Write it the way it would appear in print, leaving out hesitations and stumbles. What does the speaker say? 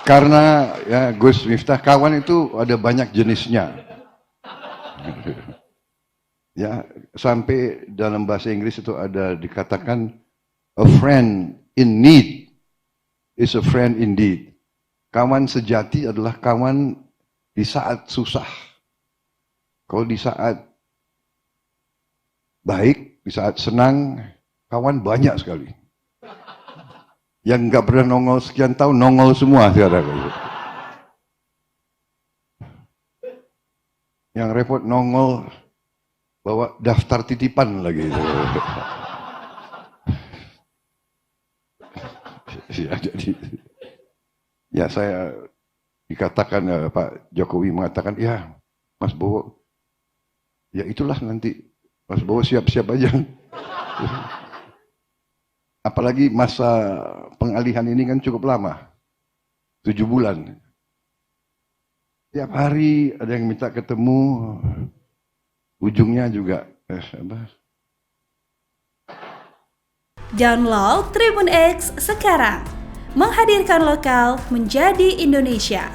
Karena ya Gus Miftah, kawan itu ada banyak jenisnya. Ya, sampai dalam bahasa Inggris itu ada dikatakan a friend in need is a friend indeed. Kawan sejati adalah kawan di saat susah. Kalau di saat baik, di saat senang, kawan banyak sekali. Yang nggak pernah nongol sekian tahun, nongol semua sekarang. Yang repot nongol, bawa daftar titipan lagi. Ya, jadi, ya saya dikatakan Pak Jokowi mengatakan, ya Mas Bowo, ya itulah nanti Mas Bowo siap-siap aja. Apalagi masa pengalihan ini kan cukup lama, 7 bulan. Tiap hari ada yang minta ketemu, ujungnya juga Download Tribun X sekarang, menghadirkan lokal menjadi Indonesia.